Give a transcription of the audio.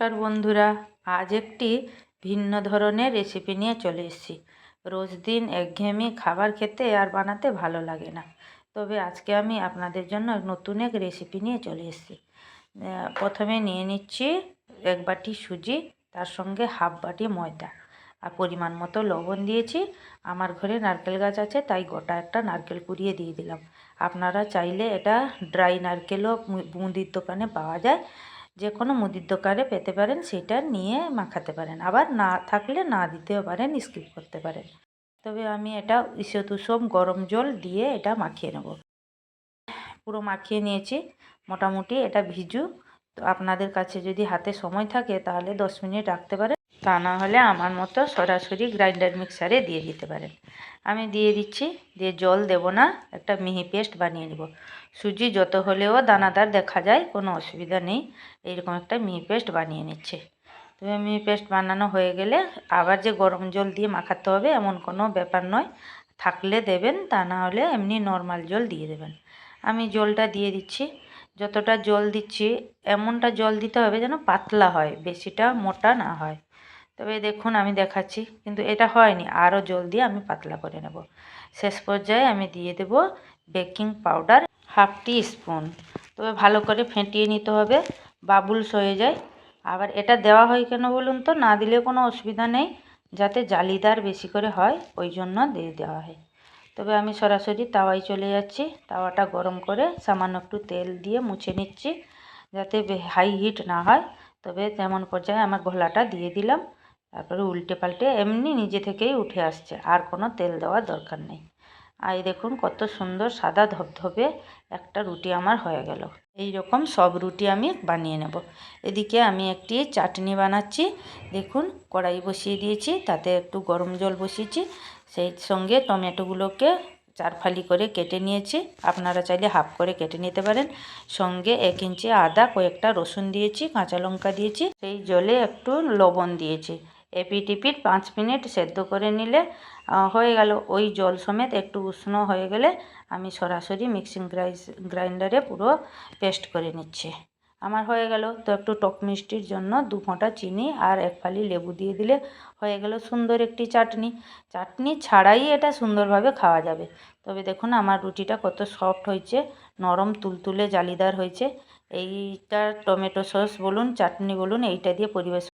নমস্কার বন্ধুরা, আজ একটি ভিন্ন ধরনের রেসিপি নিয়ে চলে এসেছি। রোজ দিন একঘেয়েমি খাবার খেতে আর বানাতে ভালো লাগে না, তবে আজকে আমি আপনাদের জন্য নতুন এক রেসিপি নিয়ে চলে এসেছি। প্রথমে নিয়ে নিচ্ছি 1 বাটি সুজি, তার সঙ্গে হাফ বাটি ময়দা আর পরিমাণ মতো লবণ দিয়েছি। আমার ঘরে নারকেল গাছ আছে, তাই গোটা একটা নারকেল কুড়িয়ে দিয়ে দিলাম। আপনারা চাইলে এটা ড্রাই নারকেলও মুদির দোকানে পাওয়া যায়, যে কোনো মুদির দোকানে পেতে পারেন, সেটা নিয়ে মাখাতে পারেন। আবার না থাকলে না দিতেও পারেন, স্কিপ করতে পারেন। তবে আমি এটা ঈষৎ উষম গরম জল দিয়ে এটা মাখিয়ে নেব। পুরো মাখিয়ে নিয়েছি, মোটামুটি এটা ভিজু। তো আপনাদের কাছে যদি হাতে সময় থাকে তাহলে 10 মিনিট রাখতে পারেন, তা না হলে আমার মতো সরাসরি গ্রাইন্ডার মিক্সারে দিয়ে দিতে পারেন। আমি দিয়ে দিচ্ছি, দিয়ে জল দেব না, একটা মিহি পেস্ট বানিয়ে নেব। সুজি যত হলেও দানাদার দেখা যায়, কোনো অসুবিধা নেই। এইরকম একটা মিহি পেস্ট বানিয়ে নিচ্ছে। তবে মিহি পেস্ট বানানো হয়ে গেলে আবার যে গরম জল দিয়ে মাখাতে হবে এমন কোনো ব্যাপার নয়, থাকলে দেবেন, তা না হলে এমনি নর্মাল জল দিয়ে দেবেন। আমি জলটা দিয়ে দিচ্ছি। যতটা জল দিচ্ছি এমনটা জল দিতে হবে যেন পাতলা হয়, বেশিটা মোটা না হয়। তবে দেখুন আমি দেখাচ্ছি, কিন্তু এটা হয়নি, আরও জল দিয়ে আমি পাতলা করে নেব। শেষ পর্যায়ে আমি দিয়ে দেব বেকিং পাউডার হাফ টি স্পুন। তবে ভালো করে ফেটিয়ে নিতে হবে, বাবুলস হয়ে যায়। আবার এটা দেওয়া হয় কেন বলুন তো, না দিলে কোনো অসুবিধা নেই, যাতে জালিদার বেশি করে হয় ওই জন্য দিয়ে দেওয়া হয়। তবে আমি সরাসরি তাওয়ায় চলে যাচ্ছি। তাওয়াটা গরম করে সামান্য একটু তেল দিয়ে মুছে নিচ্ছি, যাতে হাই হিট না হয়। তবে তেমন পর্যায়ে আমার ঘোলাটা দিয়ে দিলাম, তারপরে উল্টে পাল্টে এমনি নিজে থেকেই উঠে আসছে, আর কোনো তেল দেওয়ার দরকার নেই। আর এই দেখুন কত সুন্দর সাদা ধবধবে একটা রুটি আমার হয়ে গেল। এই রকম সব রুটি আমি বানিয়ে নেব। এদিকে আমি একটি চাটনি বানাচ্ছি। দেখুন কড়াই বসিয়ে দিয়েছি, তাতে একটু গরম জল বসিয়েছি, সেই সঙ্গে টমেটোগুলোকে 4 ফালি করে কেটে নিয়েছি। আপনারা চাইলে হাফ করে কেটে নিতে পারেন। সঙ্গে 1 ইঞ্চি আদা, কয়েকটা রসুন দিয়েছি, কাঁচা লঙ্কা দিয়েছি, সেই জলে একটু লবণ দিয়েছি। এপিট এপিট 5 মিনিট সেদ্ধ করে নিলে হয়ে গেল। ওই জল সমেত একটু উষ্ণ হয়ে গেলে আমি সরাসরি মিক্সিং গ্রাইন্ডারে পুরো পেস্ট করে নিচ্ছি। আমার হয়ে গেল। তো একটু টক মিষ্টির জন্য 2 ফোঁটা চিনি আর 1 ফালি লেবু দিয়ে দিলে হয়ে গেল সুন্দর একটি চাটনি। চাটনি ছাড়াই এটা সুন্দরভাবে খাওয়া যাবে। তবে দেখুন আমার রুটিটা কত সফট হয়েছে, নরম তুলতুলে জালিদার হয়েছে। এইটা টমেটো সস বলুন, চাটনি বলুন, এইটা দিয়ে পরিবেশন